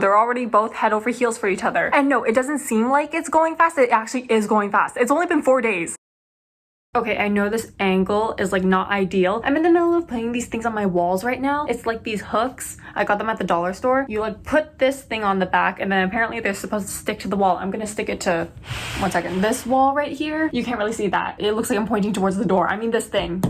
They're already both head over heels for each other. And no, it doesn't seem like it's going fast. It actually is going fast. It's only been 4 days. Okay, I know this angle is like not ideal. I'm in the middle of putting these things on my walls right now. It's like these hooks. I got them at the dollar store. You like put this thing on the back and then apparently they're supposed to stick to the wall. I'm gonna stick it to, one second, this wall right here. You can't really see that. It looks like I'm pointing towards the door. I mean this thing.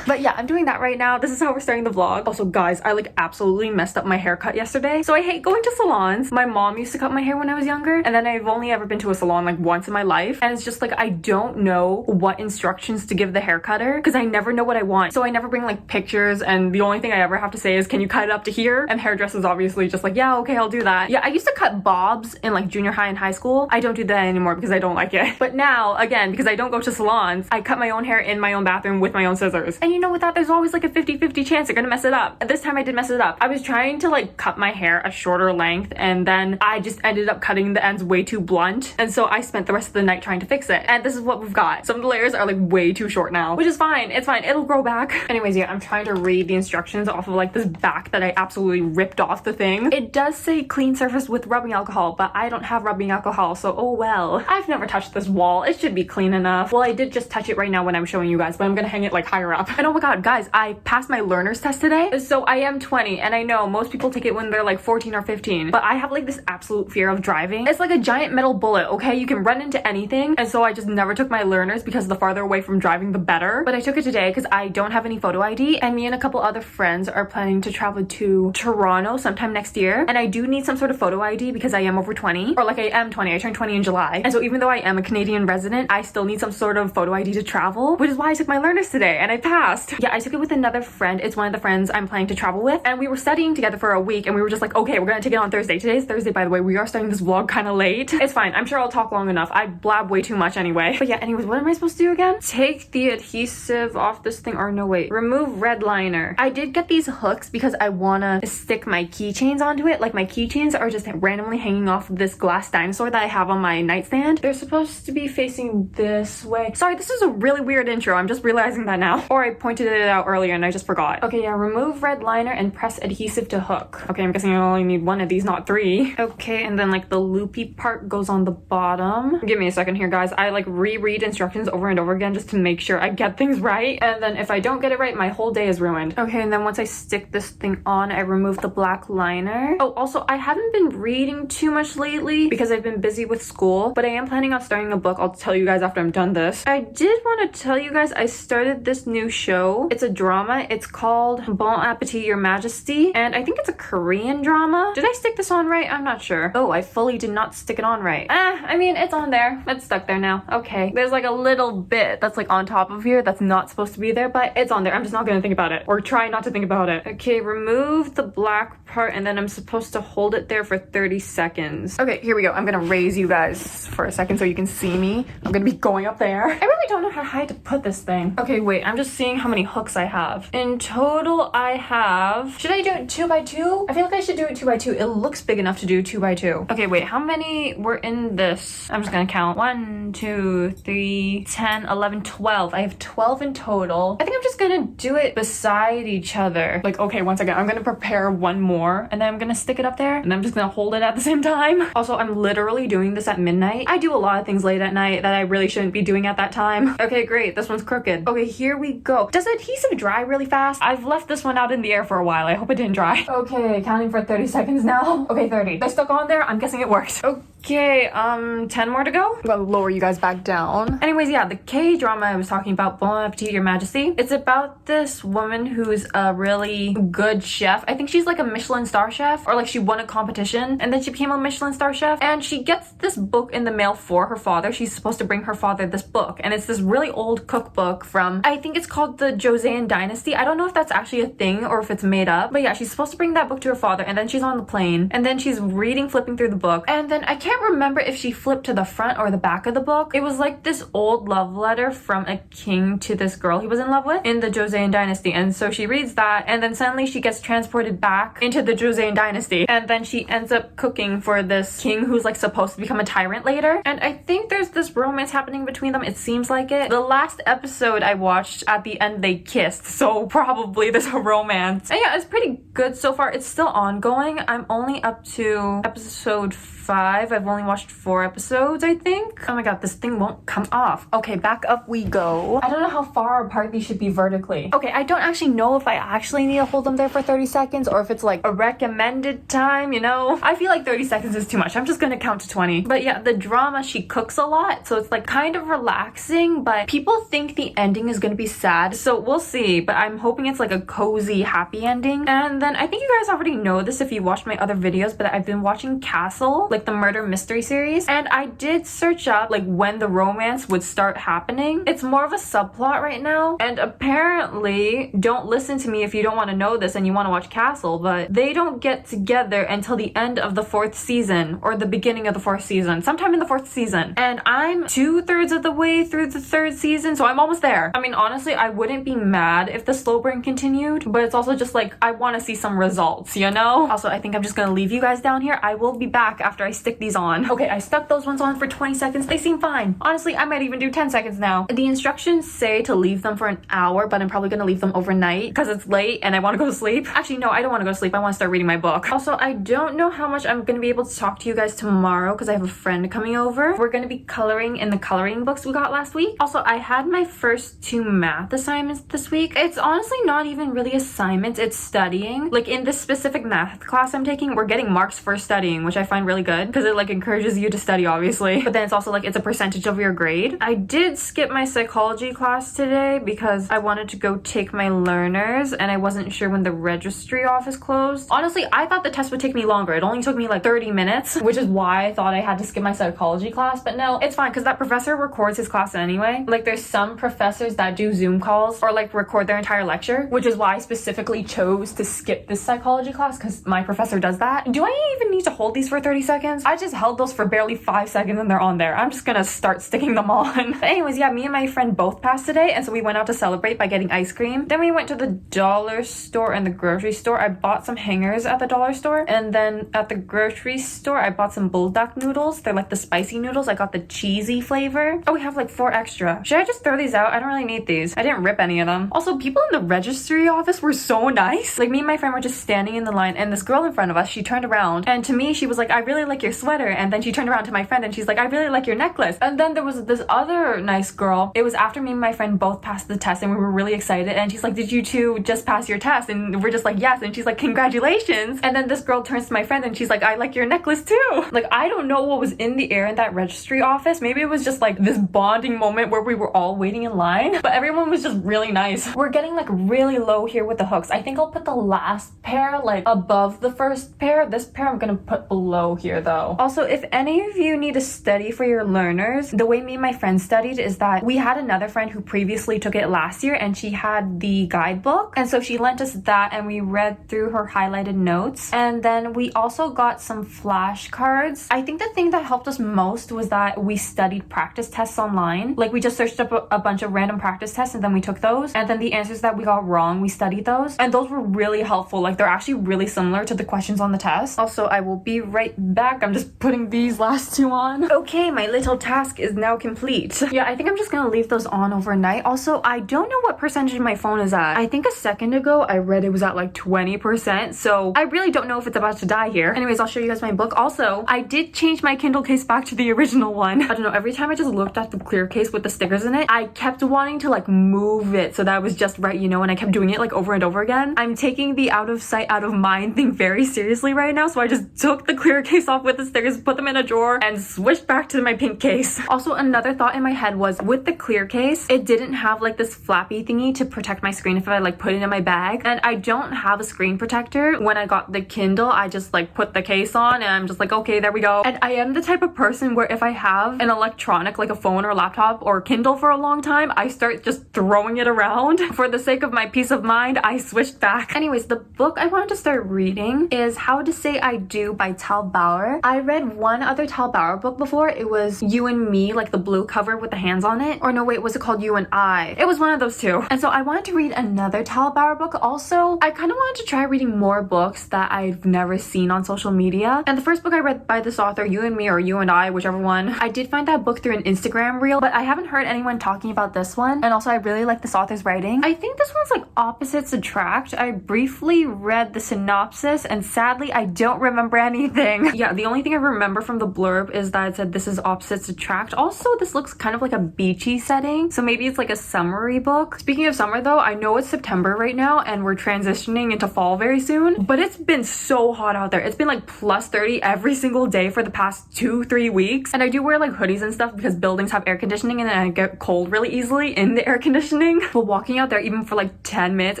But yeah, I'm doing that right now. This is how we're starting the vlog. Also, guys, I like absolutely messed up my haircut yesterday. So I hate going to salons. My mom used to cut my hair when I was younger, and then I've only ever been to a salon like once in my life. And it's just like, I don't know what instructions to give the hair cutter because I never know what I want. So I never bring like pictures, and the only thing I ever have to say is, can you cut it up to here? And hairdresser's obviously just like, yeah, okay, I'll do that. Yeah, I used to cut bobs in like junior high and high school. I don't do that anymore because I don't like it. But now, again, because I don't go to salons, I cut my own hair in my own bathroom with my own scissors. And you know, with that, there's always like a 50-50 chance you're gonna mess it up. This time I did mess it up. I was trying to like cut my hair a shorter length, and then I just ended up cutting the ends way too blunt, and so I spent the rest of the night trying to fix it. And this is what we've got. Some of the layers are like way too short now, which is fine. It's fine. It'll grow back. Anyways, yeah, I'm trying to read the instructions off of like this back that I absolutely ripped off the thing. It does say clean surface with rubbing alcohol, but I don't have rubbing alcohol, so oh well. I've never touched this wall. It should be clean enough. Well, I did just touch it right now when I was showing you guys, but I'm gonna hang it like higher up. And oh my god, guys, I passed my learner's test today. So I am 20, and I know most people take it when they're like 14 or 15, but I have like this absolute fear of driving. It's like a giant metal bullet, okay? You can run into anything, and so I just never took my learner's because the farther away from driving, the better. But I took it today because I don't have any photo ID, and me and a couple other friends are planning to travel to Toronto sometime next year, and I do need some sort of photo ID because I am over 20, or like I am 20. I turned 20 in July, and so even though I am a Canadian resident, I still need some sort of photo ID to travel, which is why I took my learner's today, and I passed. Yeah, I took it with another friend. It's one of the friends I'm planning to travel with, and we were studying together for a week, and we were just like, okay, we're gonna take it on Thursday. Today's Thursday, by the way. We are starting this vlog kind of late. It's fine. I'm sure I'll talk long enough. I blab way too much anyway. But yeah, anyways, what am I supposed to do again? Take the adhesive off this thing, or no, wait. Remove red liner. I did get these hooks because I wanna stick my keychains onto it. Like my keychains are just randomly hanging off this glass dinosaur that I have on my nightstand. They're supposed to be facing this way. Sorry, this is a really weird intro. I'm just realizing that now. Or I pointed it out earlier and I just forgot. Okay, yeah, remove red liner and press adhesive to hook. Okay, I'm guessing I only need one of these, not three. Okay, and then like the loopy part goes on the bottom. Give me a second here, guys. I like reread instructions over and over again just to make sure I get things right. And then if I don't get it right, my whole day is ruined. Okay, and then once I stick this thing on, I remove the black liner. Oh, also, I haven't been reading too much lately because I've been busy with school, but I am planning on starting a book. I'll tell you guys after I'm done this. I did want to tell you guys I started this new show. It's a drama. It's called Bon Appetit, Your Majesty, and I think it's a Korean drama. Did I stick this on right? I'm not sure. Oh, I fully did not stick it on right. I mean, it's on there. It's stuck there now. Okay. There's like a little bit that's like on top of here that's not supposed to be there, but it's on there. I'm just not gonna think about it, or try not to think about it. Okay, remove the black part, and then I'm supposed to hold it there for 30 seconds. Okay, here we go. I'm gonna raise you guys for a second so you can see me. I'm gonna be going up there. I really don't know how high to put this thing. Okay, wait, I'm just seeing how many hooks I have. In total, I have... Should I do it 2 by 2? I feel like I should do it 2 by 2. It looks big enough to do 2 by 2. Okay, wait, how many were in this? I'm just gonna count. 1, 2, 3, 10, 11, 12. I have 12 in total. I think I'm just gonna do it beside each other. Like, okay, one second. I'm gonna prepare one more, and then I'm gonna stick it up there, and I'm just gonna hold it at the same time. Also, I'm literally doing this at midnight. I do a lot of things late at night that I really shouldn't be doing at that time. Okay, great. This one's crooked. Okay, here we go. Does adhesive dry really fast? I've left this one out in the air for a while. I hope it didn't dry. Okay, counting for 30 seconds now. Okay, 30. They're stuck on there. I'm guessing it worked. Okay, 10 more to go. I'm gonna lower you guys back down. Anyways, yeah, the K-drama I was talking about, Bon Appetit, Your Majesty. It's about this woman who's a really good chef. I think she's like a Michelin star chef, or like she won a competition and then she became a Michelin star chef, and she gets this book in the mail for her father. She's supposed to bring her father this book, and it's this really old cookbook from, I think it's called the Joseon Dynasty. I don't know if that's actually a thing or if it's made up, but yeah, she's supposed to bring that book to her father, and then she's on the plane, and then she's flipping through the book, and then I can't can't remember if she flipped to the front or the back of the book. It was like this old love letter from a king to this girl he was in love with in the Joseon dynasty. And so she reads that, and then suddenly she gets transported back into the Joseon dynasty, and then she ends up cooking for this king who's like supposed to become a tyrant later. And I think there's this romance happening between them. It seems like it. The last episode I watched, at the end they kissed, so probably there's a romance. And yeah, it's pretty good so far. It's still ongoing. I'm only up to episode 5. I've only watched 4 episodes, I think. Oh my god, this thing won't come off. Okay, back up we go. I don't know how far apart these should be vertically. Okay, I don't actually know if I actually need to hold them there for 30 seconds or if it's like a recommended time, you know? I feel like 30 seconds is too much. I'm just gonna count to 20. But yeah, the drama, she cooks a lot, so it's like kind of relaxing, but people think the ending is gonna be sad, so we'll see. But I'm hoping it's like a cozy, happy ending. And then I think you guys already know this if you watched my other videos, but I've been watching Castle, like the murder mystery series, and I did search up like when the romance would start happening. It's more of a subplot right now, and apparently, don't listen to me if you don't want to know this and you want to watch Castle, but they don't get together until the end of the 4th season or the beginning of the 4th season, sometime in the 4th season. And I'm 2/3 of the way through the 3rd season, so I'm almost there. I mean, honestly, I wouldn't be mad if the slow burn continued, but it's also just like I want to see some results, you know? Also, I think I'm just gonna leave you guys down here. I will be back after I stick these on. Okay, I stuck those ones on for 20 seconds. They seem fine. Honestly, I might even do 10 seconds now. The instructions say to leave them for an hour, but I'm probably gonna leave them overnight because it's late and I want to go to sleep. Actually, no, I don't want to go to sleep. I want to start reading my book. Also, I don't know how much I'm gonna be able to talk to you guys tomorrow because I have a friend coming over. We're gonna be coloring in the coloring books we got last week. Also, I had my first 2 math assignments this week. It's honestly not even really assignments, it's studying. Like in this specific math class I'm taking, we're getting marks for studying, which I find really good because it like encourages you to study, obviously. But then it's also like it's a percentage of your grade. I did skip my psychology class today because I wanted to go take my learners and I wasn't sure when the registry office closed. Honestly, I thought the test would take me longer. It only took me like 30 minutes, which is why I thought I had to skip my psychology class. But no, it's fine because that professor records his class anyway. Like there's some professors that do Zoom calls or like record their entire lecture, which is why I specifically chose to skip this psychology class because my professor does that. Do I even need to hold these for 30 seconds? I just held those for barely 5 seconds and they're on there. I'm just gonna start sticking them on. But anyways, yeah, me and my friend both passed today, and so we went out to celebrate by getting ice cream. Then we went to the dollar store and the grocery store. I bought some hangers at the dollar store, and then at the grocery store I bought some bulldog noodles. They're like the spicy noodles. I got the cheesy flavor. Oh, we have like 4 extra. Should I just throw these out? I don't really need these. I didn't rip any of them. Also, people in the registry office were so nice. Like me and my friend were just standing in the line, and this girl in front of us, she turned around, and to me she was like, I really like your sweater. And then she turned around to my friend and she's like, I really like your necklace. And then there was this other nice girl. It was after me and my friend both passed the test and we were really excited, and she's like, did you two just pass your test? And we're just like, yes. And she's like, congratulations. And then this girl turns to my friend and she's like, I like your necklace too. Like, I don't know what was in the air in that registry office. Maybe it was just like this bonding moment where we were all waiting in line, but everyone was just really nice. We're getting like really low here with the hooks. I think I'll put the last pair like above the first pair. This pair I'm gonna put below here though. Also, if any of you need to study for your learners, the way me and my friend studied is that we had another friend who previously took it last year and she had the guidebook, and so she lent us that and we read through her highlighted notes. And then we also got some flashcards. I think the thing that helped us most was that we studied practice tests online. Like we just searched up a bunch of random practice tests and then we took those, and then the answers that we got wrong, we studied those, and those were really helpful. Like they're actually really similar to the questions on the test. Also, I will be right back. I'm just putting these last 2 on. Okay, my little task is now complete. Yeah, I think I'm just gonna leave those on overnight. Also, I don't know what percentage my phone is at. I think a second ago I read it was at like 20%, so I really don't know if it's about to die here. Anyways, I'll show you guys my book. Also, I did change my Kindle case back to the original one. I don't know, every time I just looked at the clear case with the stickers in it, I kept wanting to like move it so that it was just right, you know, and I kept doing it like over and over again. I'm taking the out of sight, out of mind thing very seriously right now, so I just took the clear case off with the stickers, put them in a drawer, and switched back to my pink case. Also, another thought in my head was with the clear case, it didn't have like this flappy thingy to protect my screen if I like put it in my bag, and I don't have a screen protector. When I got the Kindle, I just like put the case on and I'm just like, okay, there we go. And I am the type of person where if I have an electronic like a phone or laptop or Kindle for a long time, I start just throwing it around. For the sake of my peace of mind, I switched back. Anyways, the book I wanted to start reading is How to Say I Do by Tal Bauer. I read read one other Tal Bauer book before. It was You and Me, like the blue cover with the hands on it. Or no, wait, was it called You and I? It was one of those two. And so I wanted to read another Tal Bauer book. Also, I kind of wanted to try reading more books that I've never seen on social media. And the first book I read by this author, You and Me or You and I, whichever one, I did find that book through an Instagram reel, but I haven't heard anyone talking about this one. And also I really like this author's writing. I think this one's like Opposites Attract. I briefly read the synopsis and sadly I don't remember anything. Yeah, the only thing I remember from the blurb is that it said this is Opposites Attract. Also, this looks kind of like a beachy setting, so maybe it's like a summery book. Speaking of summer though, I know it's September right now and we're transitioning into fall very soon, but it's been so hot out there. It's been like plus 30 every single day for the past 2-3 weeks, and I do wear like hoodies and stuff because buildings have air conditioning and I get cold really easily in the air conditioning. But walking out there even for like 10 minutes,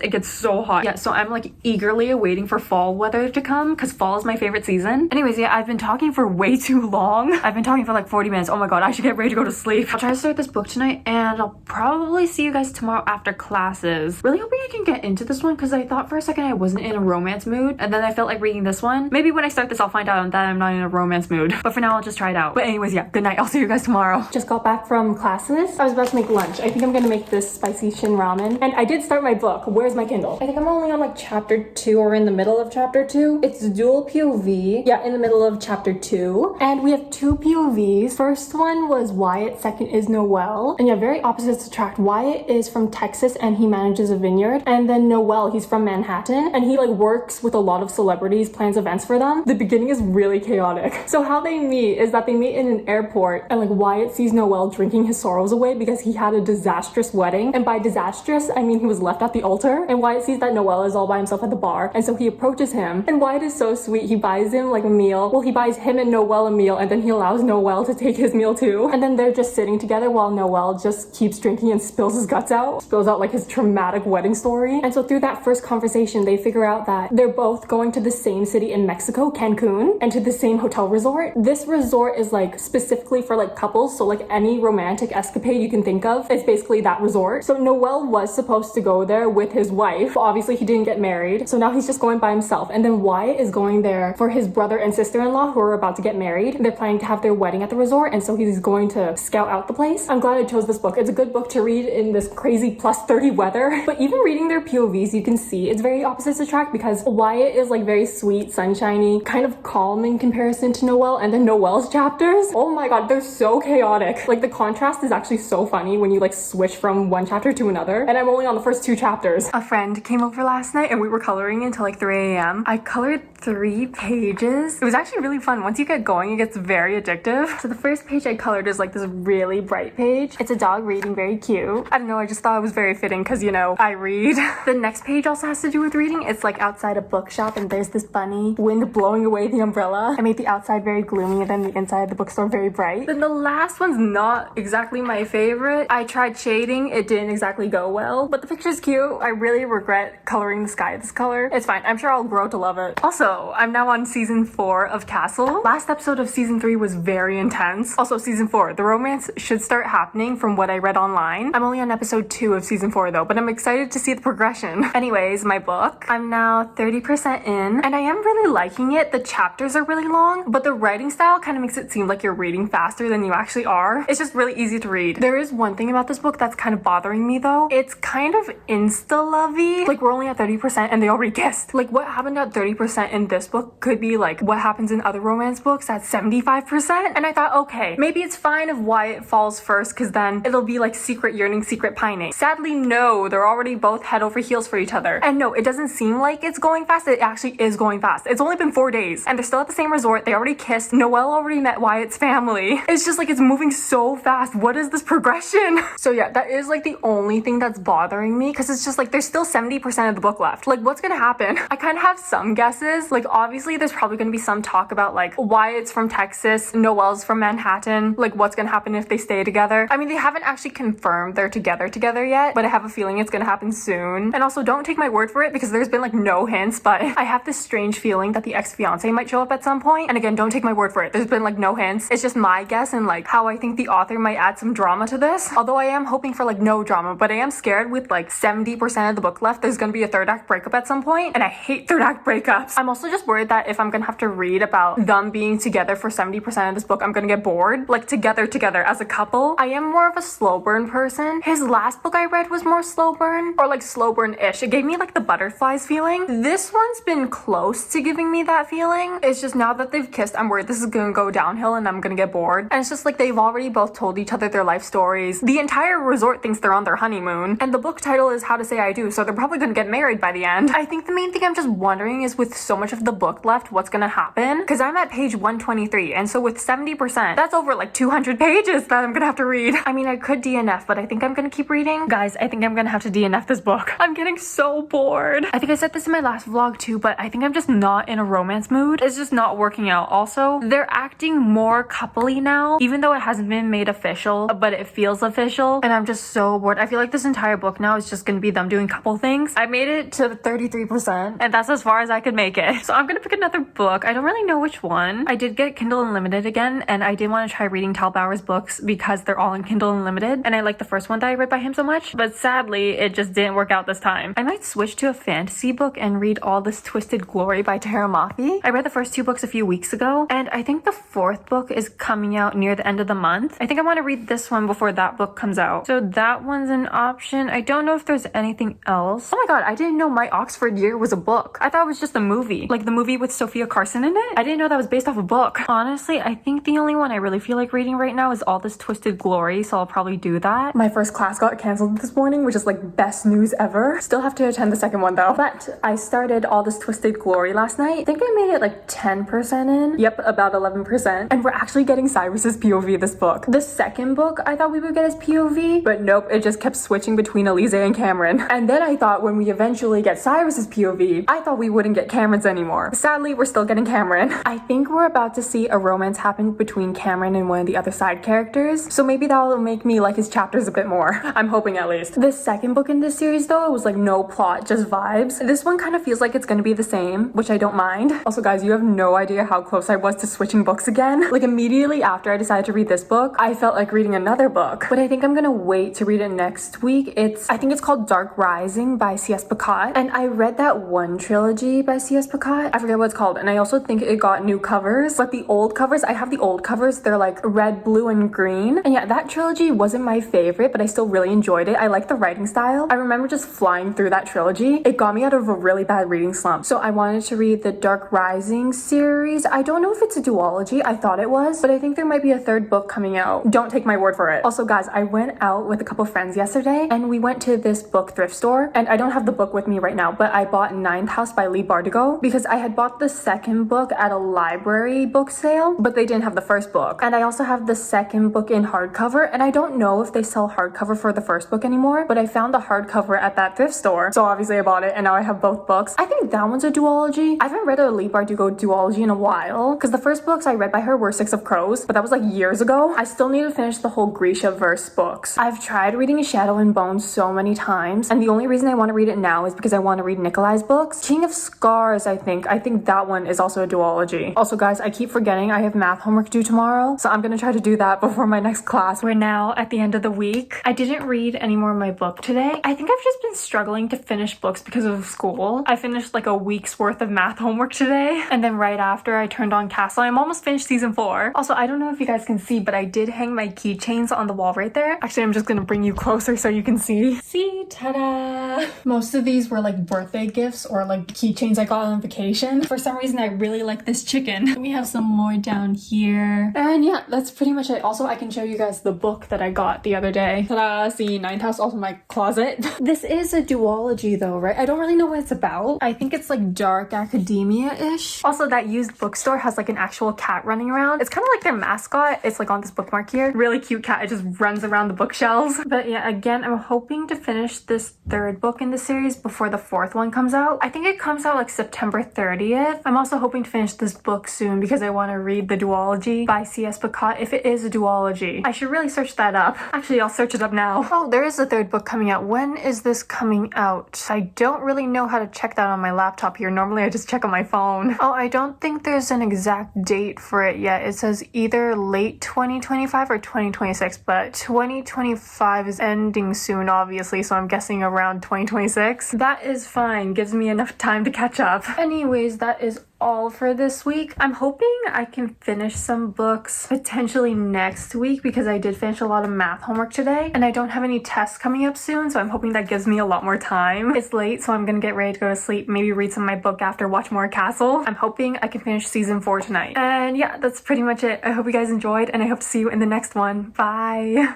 it gets so hot. Yeah, so I'm like eagerly awaiting for fall weather to come because fall is my favorite season. Anyways, yeah, I've been talking for way too long. I've been talking for like 40 minutes. Oh my god, I should get ready to go to sleep. I'll try to start this book tonight and I'll probably see you guys tomorrow after classes. Really hoping I can get into this one because I thought for a second I wasn't in a romance mood, and then I felt like reading this one. Maybe when I start this I'll find out that I'm not in a romance mood, but for now I'll just try it out. But anyways, yeah, good night. I'll see you guys tomorrow. Just got back from classes. I was about to make lunch. I think I'm gonna make this spicy shin ramen, and I did start my book. Where's my Kindle? I think I'm only on like chapter 2 or in the middle of chapter 2. It's dual POV. Yeah, in the middle of chapter 2, and we have 2 POVs. First one was Wyatt, second is Noelle. And yeah, very opposites attract. Wyatt is from Texas and he manages a vineyard, and then Noelle, he's from Manhattan and he like works with a lot of celebrities, plans events for them. The beginning is really chaotic. So how they meet is that they meet in an airport, and like Wyatt sees Noelle drinking his sorrows away because he had a disastrous wedding, and by disastrous I mean he was left at the altar, and Wyatt sees that Noelle is all by himself at the bar, and so he approaches him, and Wyatt is so sweet. He buys him like a meal. Well, he buys him and Noelle a meal, and then he allows Noelle to take his meal too, and then they're just sitting together while Noelle just keeps drinking and spills his guts out, spills out like his traumatic wedding story. And so through that first conversation they figure out that they're both going to the same city in Mexico, Cancun, and to the same hotel resort. This resort is like specifically for like couples, so like any romantic escapade you can think of is basically that resort. So Noelle was supposed to go there with his wife, but obviously he didn't get married, so now he's just going by himself. And then Wyatt is going there for his brother and sister-in-law who are about to get married. They're planning to have their wedding at the resort, and so he's going to scout out the place. I'm glad I chose this book. It's a good book to read in this crazy plus 30 weather. But even reading their POVs, you can see it's very opposites attract because Wyatt is like very sweet, sunshiny, kind of calm in comparison to Noelle, and then Noelle's chapters, oh my god, they're so chaotic. Like the contrast is actually so funny when you like switch from one chapter to another, and I'm only on the first 2 chapters. A friend came over last night and we were coloring until like 3 a.m. I colored 3 pages. It was actually really fun. Once you get going, it gets very addictive. So the first page I colored is like this really bright page. It's a dog reading, very cute. I don't know, I just thought it was very fitting because, you know, I read. The next page also has to do with reading. It's like outside a bookshop and there's this bunny, wind blowing away the umbrella. I made the outside very gloomy and then the inside of the bookstore very bright. Then the last one's not exactly my favorite. I tried shading, it didn't exactly go well, but the picture's cute. I really regret coloring the sky this color. It's fine, I'm sure I'll grow to love it. Also, I'm now on season 4 of Castle. Last episode of season 3 was very intense. Also, season 4, the romance should start happening from what I read online. I'm only on episode 2 of season 4 though, but I'm excited to see the progression. Anyways, my book. I'm now 30% in, and I am really liking it. The chapters are really long, but the writing style kind of makes it seem like you're reading faster than you actually are. It's just really easy to read. There is one thing about this book that's kind of bothering me though. It's kind of insta-lovey. Like we're only at 30% and they already kissed. Like what happened at 30% in this book could be like what happens in other romance books at 75%. And I thought, okay, maybe it's fine if Wyatt falls first because then it'll be like secret yearning, secret pining. Sadly, no, they're already both head over heels for each other. And no, it doesn't seem like it's going fast. It actually is going fast. It's only been 4 days and they're still at the same resort. They already kissed. Noelle already met Wyatt's family. It's just like it's moving so fast. What is this progression? So yeah, that is like the only thing that's bothering me because it's just like there's still 70% of the book left. Like what's gonna happen? I kind of have some guesses. Like obviously there's probably gonna be some talk about like Wyatt's from Texas, Noelle's from Manhattan. Like what's gonna happen if they stay together? I mean, they haven't actually confirmed they're together yet, but I have a feeling it's gonna happen soon. And also don't take my word for it because there's been like no hints, but I have this strange feeling that the ex-fiance might show up at some point. And again, don't take my word for it. There's been like no hints. It's just my guess and like how I think the author might add some drama to this. Although I am hoping for like no drama, but I am scared with like 70% of the book left, there's gonna be a third act breakup at some point, and I hate third act breakups. I'm also just worried that if I'm gonna have to read about them them being together for 70% of this book, I'm gonna get bored. Like together as a couple. I am more of a slow burn person. His last book I read was more slow burn, or like slow burn-ish. It gave me like the butterflies feeling. This one's been close to giving me that feeling. It's just now that they've kissed, I'm worried this is gonna go downhill and I'm gonna get bored. And it's just like they've already both told each other their life stories. The entire resort thinks they're on their honeymoon, and the book title is How to Say I Do, so they're probably gonna get married by the end. I think the main thing I'm just wondering is with so much of the book left, what's gonna happen? Because I'm at page 123, and so with 70%, that's over like 200 pages that I'm gonna have to read. I mean, I could DNF, but I think I'm gonna keep reading. Guys, I think I'm gonna have to DNF this book. I'm getting so bored. I think I said this in my last vlog too, but I think I'm just not in a romance mood. It's just not working out. Also, they're acting more coupley now, even though it hasn't been made official, but it feels official, and I'm just so bored. I feel like this entire book now is just gonna be them doing couple things. I made it to 33%, and that's as far as I could make it. So I'm gonna pick another book. I don't really know which one. I did get Kindle Unlimited again, and I did want to try reading Tal Bauer's books because they're all in Kindle Unlimited, and I like the first one that I read by him so much, but sadly, it just didn't work out this time. I might switch to a fantasy book and read All This Twisted Glory by Tara Mafi. I read the first 2 books a few weeks ago, and I think the 4th book is coming out near the end of the month. I think I want to read this one before that book comes out. So that one's an option. I don't know if there's anything else. Oh my god, I didn't know My Oxford Year was a book. I thought it was just a movie. Like the movie with Sophia Carson in it? I didn't know that was based off a book. Honestly, I think the only one I really feel like reading right now is All This Twisted Glory, so I'll probably do that. My first class got canceled this morning, which is like best news ever. Still have to attend the second one though. But I started All This Twisted Glory last night. I think I made it like 10% in. Yep, about 11%. And we're actually getting Cyrus's POV this book. The second book I thought we would get his POV, but nope, it just kept switching between Elise and Cameron. And then I thought when we eventually get Cyrus's POV, I thought we wouldn't get Cameron's anymore. Sadly, we're still getting Cameron. I think we're about to see a romance happen between Cameron and one of the other side characters, so maybe that'll make me like his chapters a bit more. I'm hoping at least. The second book in this series though, it was like no plot, just vibes. This one kind of feels like it's gonna be the same, which I don't mind. Also guys, you have no idea how close I was to switching books again. Like immediately after I decided to read this book, I felt like reading another book, but I think I'm gonna wait to read it next week. I think it's called Dark Rising by C.S. Pacat, and I read that one trilogy by C.S. Pacat. I forget what it's called, and I also think it got new covers, but the old covers, I have the old covers, they're like red, blue, and green. And yeah, that trilogy wasn't my favorite, but I still really enjoyed it. I like the writing style. I remember just flying through that trilogy. It got me out of a really bad reading slump. So I wanted to read the Dark Rising series. I don't know if it's a duology. I thought it was, but I think there might be a 3rd book coming out. Don't take my word for it. Also guys, I went out with a couple friends yesterday, and we went to this book thrift store, and I don't have the book with me right now, but I bought Ninth House by Lee Bardugo because I had bought the second book at a library book sale, but they didn't have the first book. And I also have the second book in hardcover, and I don't know if they sell hardcover for the first book anymore, but I found the hardcover at that thrift store, so obviously I bought it, and now I have both books. I think that one's a duology. I haven't read a Lee Bardugo duology in a while, because the first books I read by her were Six of Crows, but that was like years ago. I still need to finish the whole Grisha verse books. I've tried reading A Shadow and Bone so many times, and the only reason I want to read it now is because I want to read Nikolai's books. King of Scars, I think that one is also a duology. Also guys, I keep forgetting I have math homework due tomorrow, so I'm gonna try to do that before my next class. We're now at the end of the week. I didn't read any more of my book today. I think I've just been struggling to finish books because of school. I finished like a week's worth of math homework today, and then right after I turned on Castle. I'm almost finished season 4. Also, I don't know if you guys can see, but I did hang my keychains on the wall right there. Actually, I'm just gonna bring you closer so you can see. See, ta-da! Most of these were like birthday gifts or like keychains I got on vacation. For some reason, I really like this chicken. We have some more down here. And yeah, that's pretty much it. Also, I can show you guys the book that I got the other day. Ta-da! See, Ninth House, also my closet. This is a duology though, right? I don't really know what it's about. I think it's like dark academia-ish. Also, that used bookstore has like an actual cat running around. It's kind of like their mascot. It's like on this bookmark here. Really cute cat. It just runs around the bookshelves. But yeah, again, I'm hoping to finish this 3rd book in the series before the 4th one comes out. I think it comes out like September 30th. I'm also hoping to finish this book soon because I want to read the duology by C.S. Pacat if it is a duology. I should really search that up. Actually, I'll search it up now. Oh, there is a 3rd book coming out. When is this coming out? I don't really know how to check that on my laptop here. Normally I just check on my phone. Oh, I don't think there's an exact date for it yet. It says either late 2025 or 2026, but 2025 is ending soon, obviously, so I'm guessing around 2026. That is fine. Gives me enough time to catch up. Anyways, that is all for this week. I'm hoping I can finish some books potentially next week because I did finish a lot of math homework today and I don't have any tests coming up soon, so I'm hoping that gives me a lot more time. It's late, so I'm gonna get ready to go to sleep, maybe read some of my book after, watch more Castle. I'm hoping I can finish season 4 tonight. And yeah, that's pretty much it. I hope you guys enjoyed and I hope to see you in the next one. Bye!